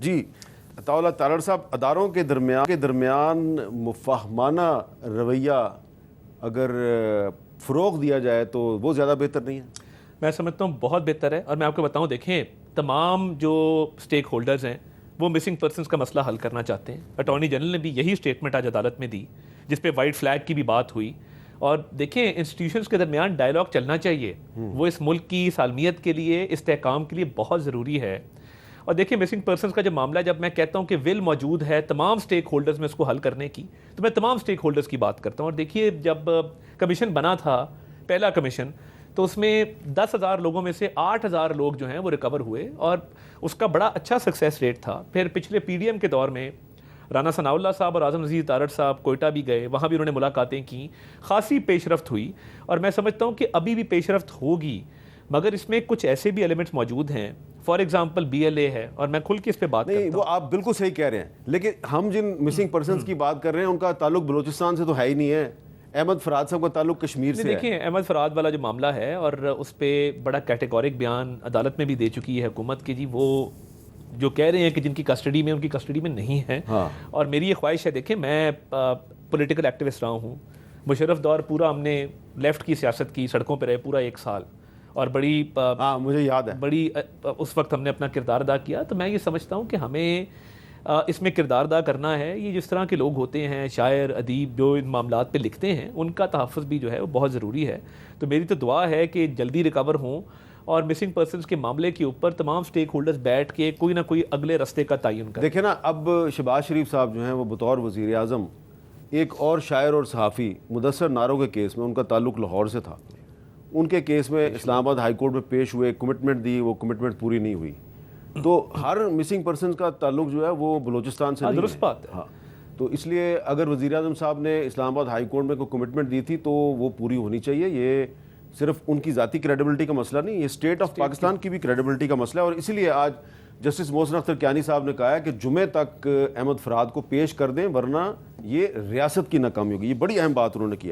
جی طاولہ تارڑ صاحب، اداروں کے درمیان مفاہمانہ رویہ اگر فروغ دیا جائے تو وہ زیادہ بہتر نہیں ہے؟ میں سمجھتا ہوں بہت بہتر ہے، اور میں آپ کو بتاؤں، دیکھیں تمام جو سٹیک ہولڈرز ہیں وہ مسنگ پرسنز کا مسئلہ حل کرنا چاہتے ہیں۔ اٹارنی جنرل نے بھی یہی اسٹیٹمنٹ آج عدالت میں دی، جس پہ وائٹ فلیگ کی بھی بات ہوئی۔ اور دیکھیں انسٹیٹیوشنز کے درمیان ڈائلاگ چلنا چاہیے، وہ اس ملک کی سالمیت کے لیے، استحکام کے لیے بہت ضروری ہے۔ اور دیکھیں مسنگ پرسنز کا جب معاملہ، جب میں کہتا ہوں کہ ول موجود ہے تمام سٹیک ہولڈرز میں اس کو حل کرنے کی، تو میں تمام سٹیک ہولڈرز کی بات کرتا ہوں۔ اور دیکھیے جب کمیشن بنا تھا، پہلا کمیشن، تو اس میں 10,000 لوگوں میں سے 8,000 لوگ جو ہیں وہ ریکور ہوئے، اور اس کا بڑا اچھا سکسیس ریٹ تھا۔ پھر پچھلے پی ڈی ایم کے دور میں رانا ثناء اللہ صاحب اور اعظم عزیز تارڑ صاحب کوئٹہ بھی گئے، وہاں بھی انہوں نے ملاقاتیں کیں، خاصی پیش رفت ہوئی، اور میں سمجھتا ہوں کہ ابھی بھی پیش رفت ہوگی، مگر اس میں کچھ ایسے بھی ایلیمنٹس موجود ہیں، for example B L A ہے، اور میں کھل کے اس پہ بات کرتا ہوں۔ وہ آپ بالکل صحیح کہہ رہے ہیں، لیکن ہم جن مسنگ پرسنز کی بات کر رہے ہیں ان کا تعلق بلوچستان سے تو ہے ہی نہیں ہے۔ احمد فراد صاحب کا تعلق کشمیر سے ہے۔ دیکھیں احمد فراد والا جو معاملہ ہے، اور اس پہ بڑا کیٹیگورک بیان عدالت میں بھی دے چکی ہے حکومت کی، جی وہ جو کہہ رہے ہیں کہ جن کی کسٹڈی میں، ان کی کسٹڈی میں نہیں ہے۔ اور میری یہ خواہش ہے، دیکھیں میں پولیٹیکل ایکٹیوسٹ رہا ہوں، مشرف دور پورا ہم نے لیفٹ کی سیاست کی، سڑکوں پہ رہے پورا 1 سال، اور بڑی مجھے یاد ہے، بڑی اس وقت ہم نے اپنا کردار ادا کیا۔ تو میں یہ سمجھتا ہوں کہ ہمیں اس میں کردار ادا کرنا ہے۔ یہ جس طرح کے لوگ ہوتے ہیں، شاعر، ادیب، جو ان معاملات پہ لکھتے ہیں، ان کا تحفظ بھی جو ہے وہ بہت ضروری ہے۔ تو میری تو دعا ہے کہ جلدی ریکور ہوں، اور مسنگ پرسنز کے معاملے کے اوپر تمام سٹیک ہولڈرز بیٹھ کے کوئی نہ کوئی اگلے رستے کا تعین کریں۔ دیکھیں نا، اب شہباز شریف صاحب جو ہیں وہ بطور وزیر اعظم، ایک اور شاعر اور صحافی مدثر نارو کے کیس میں، ان کا تعلق لاہور سے تھا، ان کے کیس میں اسلام آباد ہائی کورٹ میں پیش ہوئے، کمٹمنٹ دی، وہ کمٹمنٹ پوری نہیں ہوئی۔ تو ہر مسنگ پرسنز کا تعلق جو ہے وہ بلوچستان سے نہیں ہے۔ درست بات ہے۔ ہاں، تو اس لیے اگر وزیر اعظم صاحب نے اسلام آباد ہائی کورٹ میں کوئی کمٹمنٹ دی تھی تو وہ پوری ہونی چاہیے۔ یہ صرف ان کی ذاتی کریڈیبلٹی کا مسئلہ نہیں، یہ اسٹیٹ آف پاکستان کی بھی کریڈیبلٹی کا مسئلہ ہے۔ اور اسی لیے آج جسٹس محسن اختر کیانی صاحب نے کہا ہے کہ جمعے تک احمد فراد کو پیش کر دیں، ورنہ یہ ریاست کی ناکامی ہوگی۔ یہ بڑی اہم بات انہوں نے کی۔